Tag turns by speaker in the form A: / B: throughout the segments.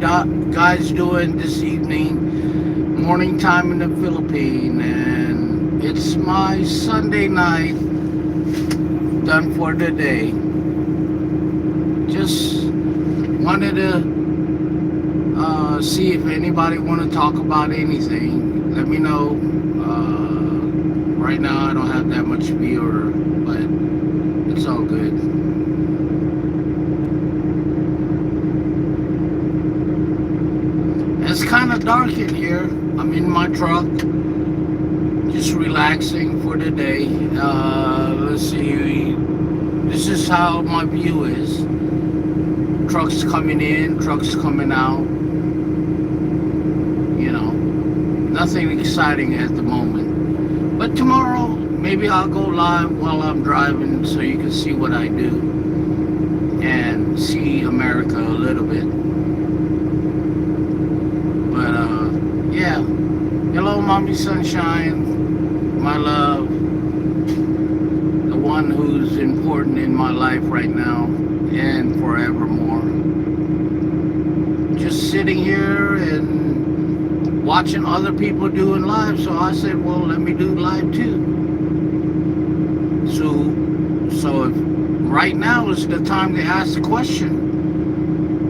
A: guys doing this evening? Morning time in the Philippines, and it's my Sunday night done for the day. Just wanted to see if anybody want to talk about anything. Let me know. Right now I don't have that much viewer, but it's all good. It's kind of dark in here. I'm in my truck, just relaxing for the day. Let's see. This is how my view is. Trucks coming in, trucks coming out. You know, nothing exciting at the moment. But tomorrow, maybe I'll go live while I'm driving so you can see what I do and see America a little bit. But yeah. Hello, Mommy Sunshine, my love, the one who's important in my life right now and forevermore. Just sitting here and watching other people doing live, so I said, well, let me do live too. So if right now is the time to ask the question,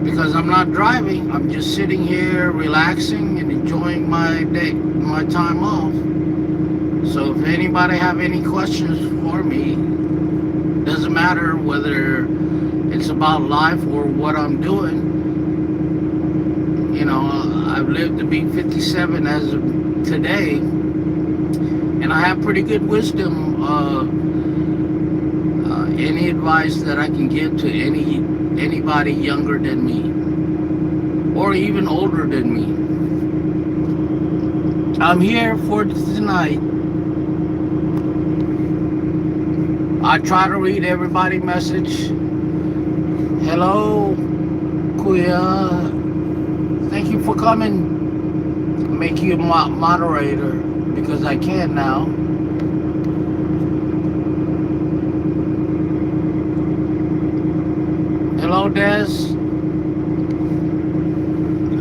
A: because I'm not driving, I'm just sitting here relaxing and enjoying my day, my time off. So if anybody have any questions for me, doesn't matter whether it's about life or what I'm doing. You know, I've lived to be 57 as of today, and I have pretty good wisdom. Any advice that I can give to anybody younger than me, or even older than me. I'm here for tonight. I try to read everybody's message. Hello, Kuya. Thank you for coming. I'll make you a moderator because I can now. Hello, Des.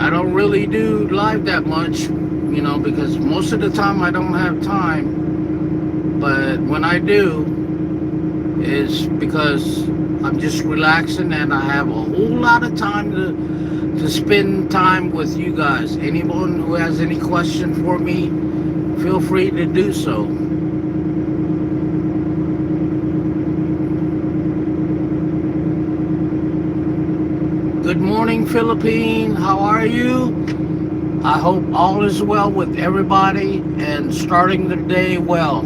A: I don't really do live that much, you know, because most of the time I don't have time. But when I do, it's because I'm just relaxing and I have a whole lot of time to spend time with you guys. Anyone who has any question for me, feel free to do so. Good morning, Philippines. How are you? I hope all is well with everybody and starting the day well.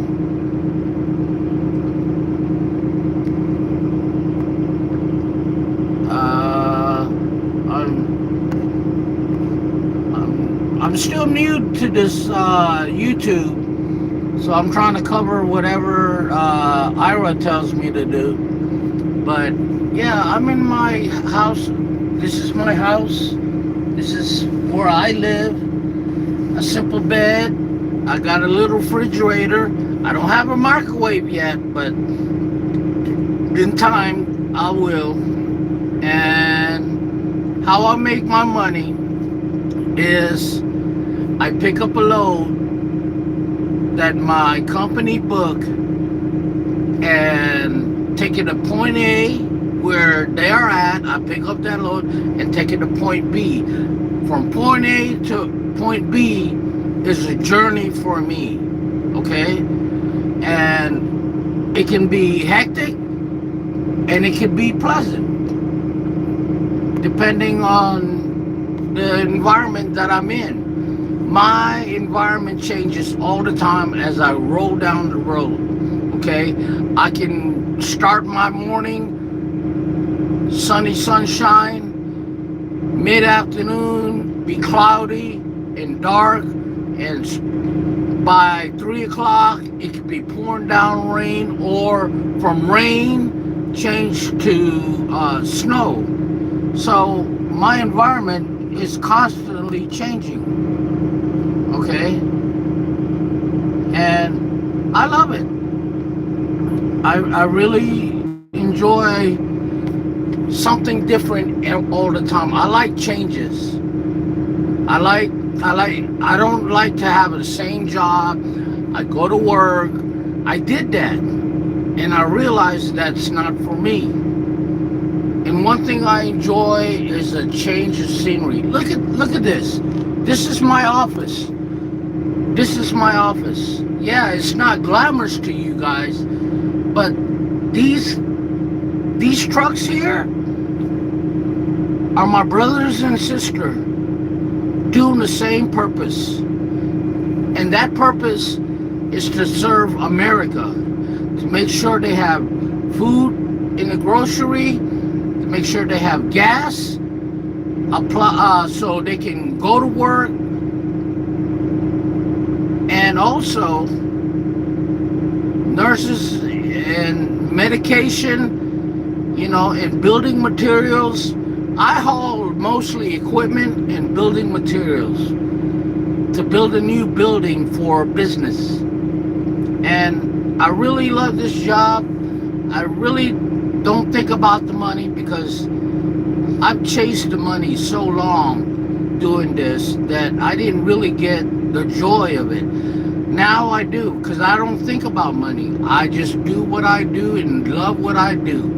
A: I'm still new to this YouTube, so I'm trying to cover whatever Ira tells me to do. But yeah, I'm in my house. This is my house. This is where I live. A simple bed. I got a little refrigerator. I don't have a microwave yet, but in time I will. And how I make my money is I pick up a load that my company book and take it to point A where they are at. I pick up that load and take it to point B. From point A to point B is a journey for me, okay? And it can be hectic and it can be pleasant, depending on the environment that I'm in. My environment changes all the time as I roll down the road, okay? I can start my morning sunny sunshine, mid-afternoon be cloudy and dark, and by 3 o'clock it could be pouring down rain, or from rain change to snow. So my environment is constantly changing, okay? And I love it. I really enjoy something different all the time. I like changes. I like, I don't like to have the same job. I go to work. I did that, and I realized that's not for me. And one thing I enjoy is a change of scenery. Look at this. This is my office. This is my office. Yeah, it's not glamorous to you guys, but these trucks here are my brothers and sisters doing the same purpose. And that purpose is to serve America, to make sure they have food in the grocery, to make sure they have gas, so they can go to work, and also nurses and medication, and building materials. I haul mostly equipment and building materials to build a new building for business. And I really love this job. I really don't think about the money because I've chased the money so long doing this that I didn't really get the joy of it. Now I do, because I don't think about money. I just do what I do and love what I do.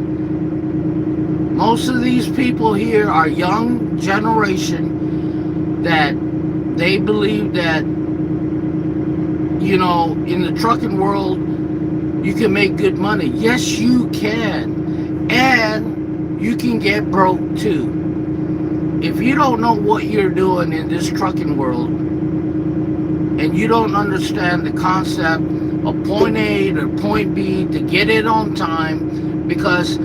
A: Most of these people here are young generation that they believe that, in the trucking world, you can make good money. Yes, you can. And you can get broke too. If you don't know what you're doing in this trucking world, and you don't understand the concept of point A to point B to get it on time, because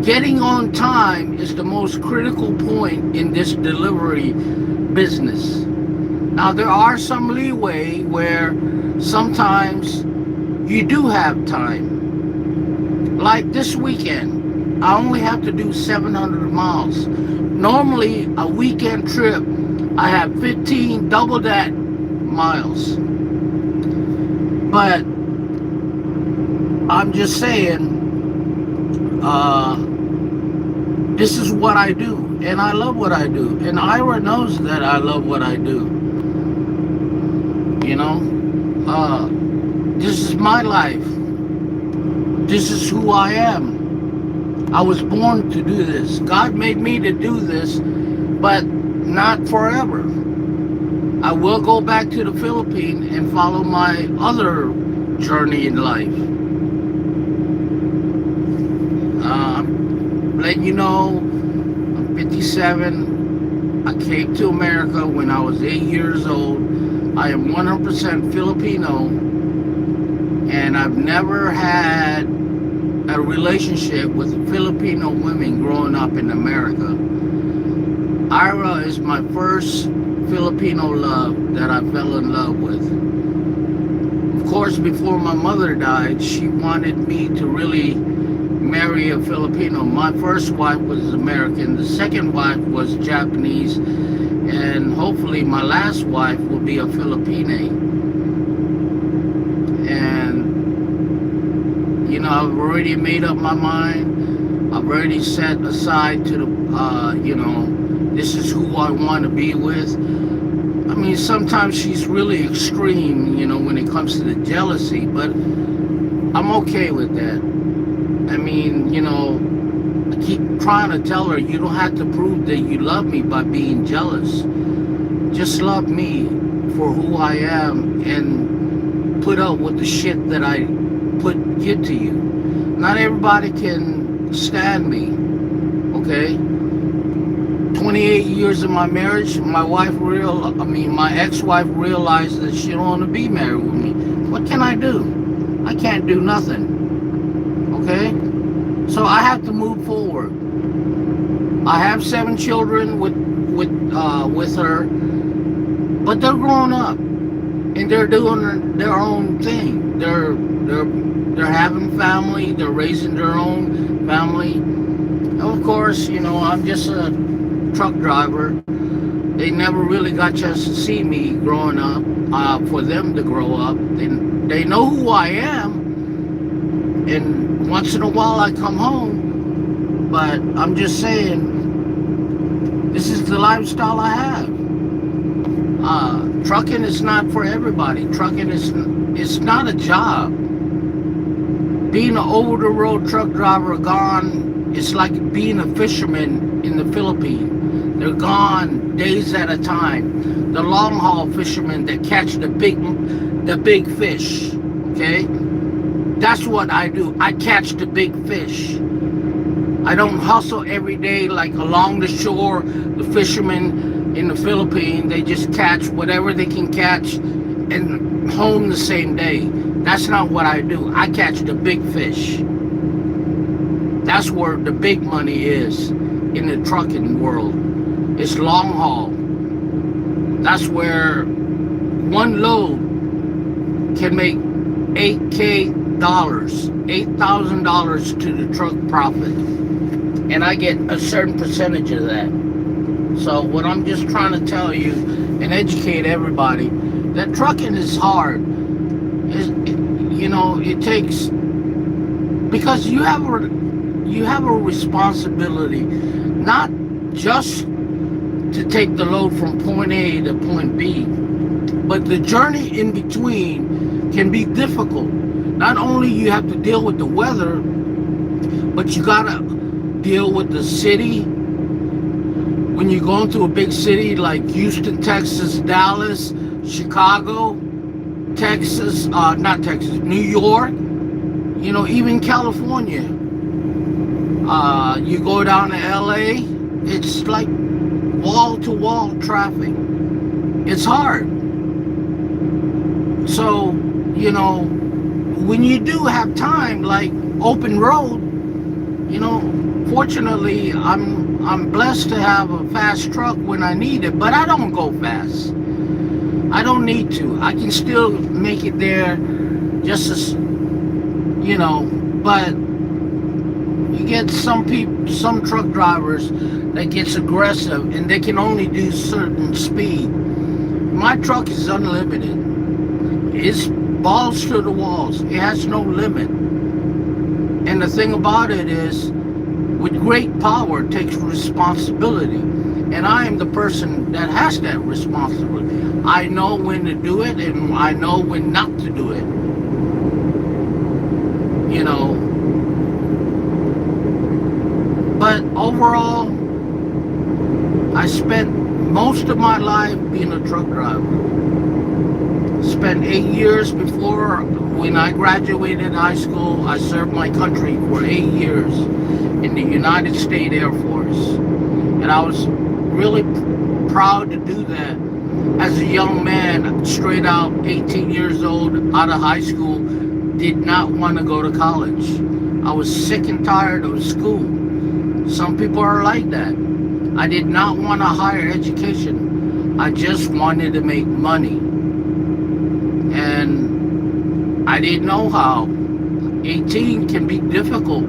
A: getting on time is the most critical point in this delivery business. Now, there are some leeway where sometimes you do have time. Like this weekend, I only have to do 700 miles. Normally, a weekend trip, I have 15, double that miles. But I'm just saying, this is what I do, and I love what I do, and Ira knows that I love what I do. This is my life. This is who I am. I was born to do this. God made me to do this, but not forever. I will go back to the Philippines and follow my other journey in life. Letting you know, I'm 57. I came to America when I was 8 years old. I am 100% Filipino, and I've never had a relationship with Filipino women growing up in America. Ira is my first Filipino love that I fell in love with. Of course, before my mother died, she wanted me to really marry a Filipino. My first wife was American. The second wife was Japanese. And hopefully my last wife will be a Filipino. And, I've already made up my mind. I've already set aside to the, this is who I want to be with. I mean, sometimes she's really extreme, when it comes to the jealousy, but I'm okay with that. I mean, I keep trying to tell her, you don't have to prove that you love me by being jealous. Just love me for who I am and put up with the shit that I give to you. Not everybody can stand me, okay? 28 years of my marriage, my ex-wife realized that she don't want to be married with me. What can I do? I can't do nothing. Okay? So I have to move forward. I have 7 children with her, but they're grown up and they're doing their own thing. They're having family. They're raising their own family. Of course, I'm just a truck driver. They never really got a chance to see me growing up. For them to grow up, they know who I am. And once in a while I come home, but I'm just saying, this is the lifestyle I have. Trucking is not for everybody. Trucking is it's not a job. Being an over-the-road truck driver gone, it's like being a fisherman in the Philippines. They're gone days at a time. The long-haul fishermen that catch the big fish. Okay, that's what I do. I catch the big fish. I don't hustle every day like along the shore. The fishermen in the Philippines, they just catch whatever they can catch and home the same day. That's not what I do. I catch the big fish. That's where the big money is in the trucking world. It's long haul. That's where one load can make $8,000 to the truck profit. And I get a certain percentage of that. So what I'm just trying to tell you and educate everybody, that trucking is hard. It takes, because you have a responsibility, not just to take the load from point A to point B, but the journey in between can be difficult. Not only you have to deal with the weather, but you gotta deal with the city. When you're going to a big city like Houston, Texas, Dallas, Chicago, Texas, not Texas, New York, even California. You go down to LA, it's like wall-to-wall traffic. It's hard. So, when you do have time, like open road, fortunately, I'm blessed to have a fast truck when I need it, but I don't go fast. I don't need to. I can still make it there just as, but you get some truck drivers that gets aggressive and they can only do certain speed. My truck is unlimited. It's balls to the walls. It has no limit. And the thing about it is, with great power takes responsibility. And I am the person that has that responsibility. I know when to do it and I know when not to do it. But overall, I spent most of my life being a truck driver. Spent 8 years before, when I graduated high school, I served my country for 8 years in the United States Air Force. And I was really proud to do that. As a young man, straight out, 18 years old, out of high school, did not want to go to college. I was sick and tired of school. Some people are like that. I did not want a higher education. I just wanted to make money. And I didn't know how. 18 can be difficult.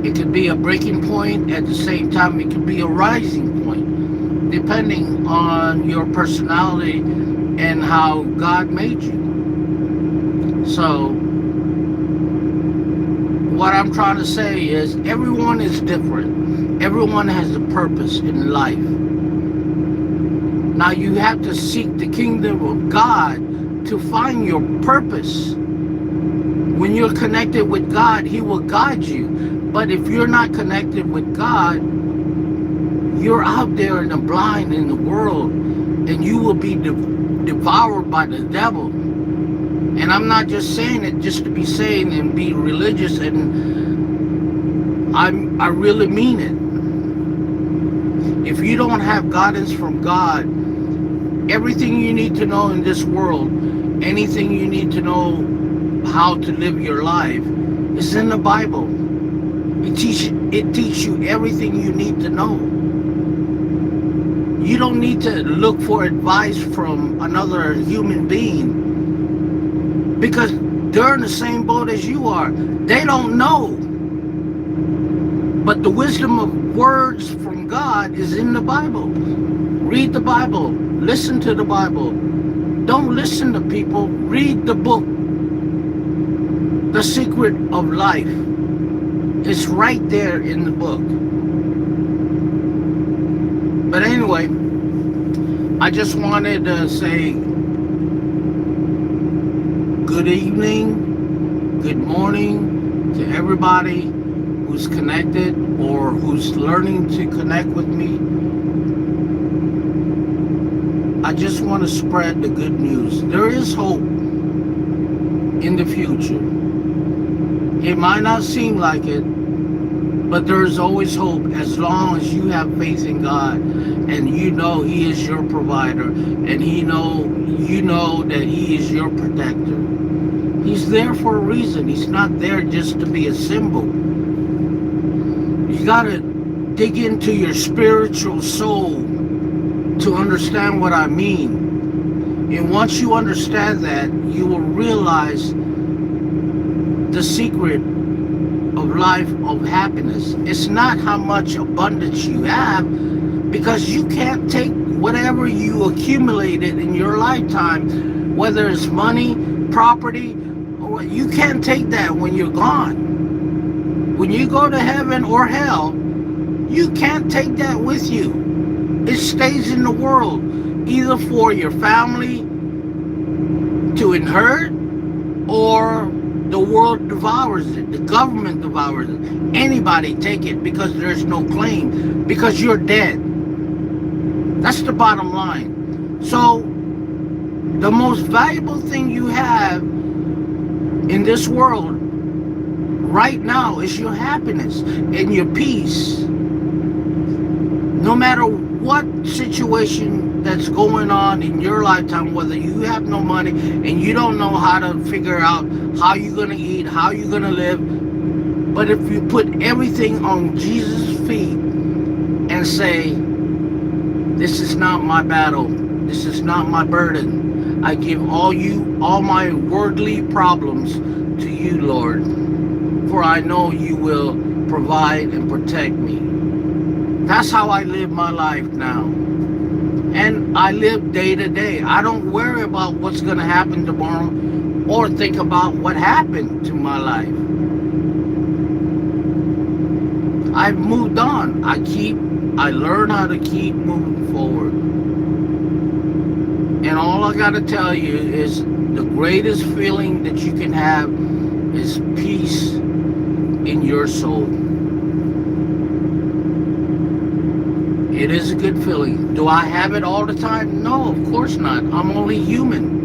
A: It could be a breaking point. At the same time, it could be a rising point, depending on your personality and how God made you. So, what I'm trying to say is, everyone is different. Everyone has a purpose in life. Now, you have to seek the kingdom of God to find your purpose. When you're connected with God, He will guide you. But if you're not connected with God, you're out there in the blind in the world, and you will be devoured by the devil. And I'm not just saying it just to be saying and be religious, and I really mean it. If you don't have guidance from God, everything you need to know in this world, anything you need to know how to live your life, is in the Bible. It teaches you everything you need to know. You don't need to look for advice from another human being, because they're in the same boat as you are. They don't know. But the wisdom of words from God is in the Bible. Read the Bible. Listen to the Bible. Don't listen to people. Read the book. The Secret of Life. It's right there in the book. But anyway, I just wanted to say good evening, good morning to everybody who's connected or who's learning to connect with me. I just want to spread the good news. There is hope in the future. It might not seem like it, but there is always hope as long as you have faith in God and you know He is your provider and you know that He is your protector. He's there for a reason. He's not there just to be a symbol. You got to dig into your spiritual soul to understand what I mean. And once you understand that, you will realize the secret of life of happiness. It's not how much abundance you have, because you can't take whatever you accumulated in your lifetime, whether it's money, property, or you can't take that when you're gone. When you go to heaven or hell, you can't take that with you. It stays in the world, either for your family to inherit, or the world devours it, the government devours it. Anybody take it because there's no claim, because you're dead. That's the bottom line. So, the most valuable thing you have in this world right now is your happiness and your peace. No matter what situation that's going on in your lifetime, whether you have no money and you don't know how to figure out how you're going to eat, how you're going to live, but if you put everything on Jesus' feet and say, this is not my battle, this is not my burden, I give all my worldly problems to you, Lord, for I know you will provide and protect me. That's how I live my life now. And I live day to day. I don't worry about what's going to happen tomorrow or think about what happened to my life. I've moved on. I learn how to keep moving forward. And all I got to tell you is the greatest feeling that you can have is peace in your soul. It is a good feeling. Do I have it all the time? No, of course not. I'm only human.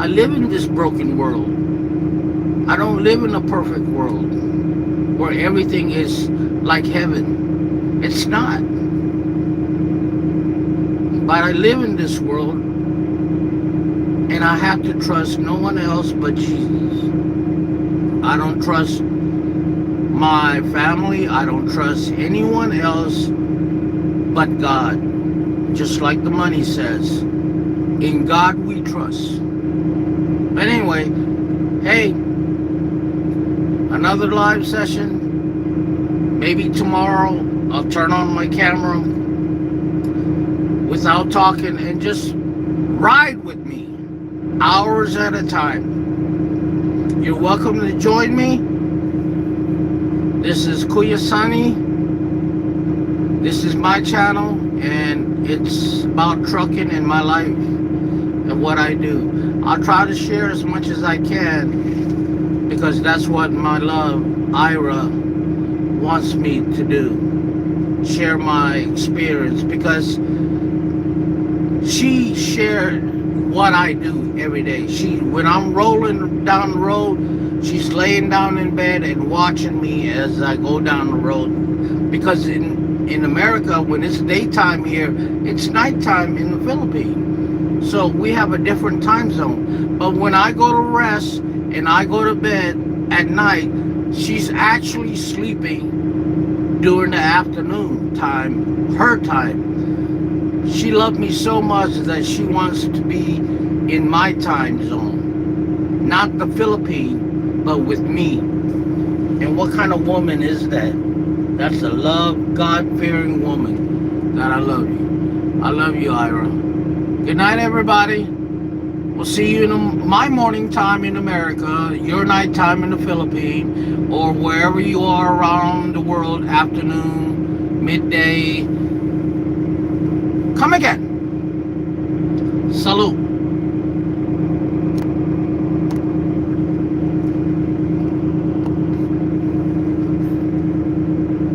A: I live in this broken world. I don't live in a perfect world where everything is like heaven. It's not. But I live in this world, and I have to trust no one else but Jesus. I don't trust my family. I don't trust anyone else but God. Just like the money says, in God we trust. But anyway, hey, another live session. Maybe tomorrow I'll turn on my camera without talking and just ride with me hours at a time. You're welcome to join me. This is Kuyasani. This is my channel, and it's about trucking and my life and what I do. I'll try to share as much as I can, because that's what my love, Ira, wants me to do. Share my experience, because she shared what I do every day. When I'm rolling down the road, she's laying down in bed and watching me as I go down the road. Because in America, when it's daytime here, it's nighttime in the Philippines. So we have a different time zone. But when I go to rest and I go to bed at night, she's actually sleeping during the afternoon time, her time. She loved me so much that she wants to be in my time zone. Not the Philippines, but with me. And what kind of woman is that? That's a love, God-fearing woman. God, I love you. I love you, Ira. Good night, everybody. We'll see you in my morning time in America, your night time in the Philippines, or wherever you are around the world, afternoon, midday. Come again. Salute.